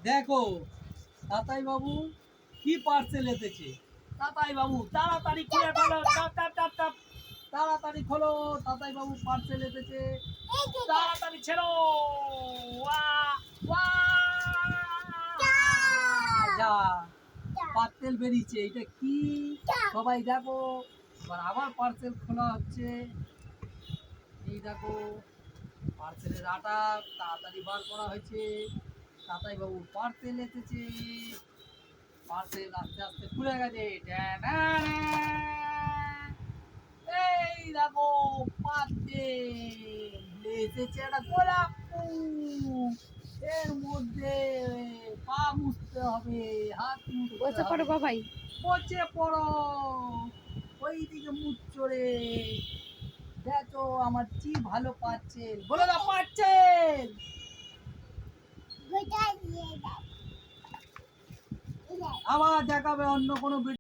দেখো তাতাই বাবু কি পার্সেল এসেছে। তাতাই বাবু তাড়াতাড়ি খুলে ফেলো, চাপ চাপ চাপ চাপ, তাড়াতাড়ি খোলো। তাতাই বাবু পার্সেল এসেছে, তাড়াতাড়ি ছেড়ো। যা পার্সেল বেরিয়েছে, এটা কি সবাই দেখো। এবার আবার পার্সেল খোলা হচ্ছে। এই দেখো পার্সেলের আটা তাড়াতাড়ি বার করা হয়েছে। তাতাই বাবু পার্সেল এসেছে, পার্সেল আস্তে আস্তে খুলে গেছে। এই দেখো পার্সেল এসেছে, একটা গোলাপ ফুল। এর মধ্যে পা মুছতে হবে, হাত মুছতে হবে। বাবাই বসে পড়ো, ওই দিকে মুখ চড়ে দেখো আমার কি ভালো পার্সেল। বলে দাও পার্সেল। আবার দেখাবে অন্য কোনো ভিডিও।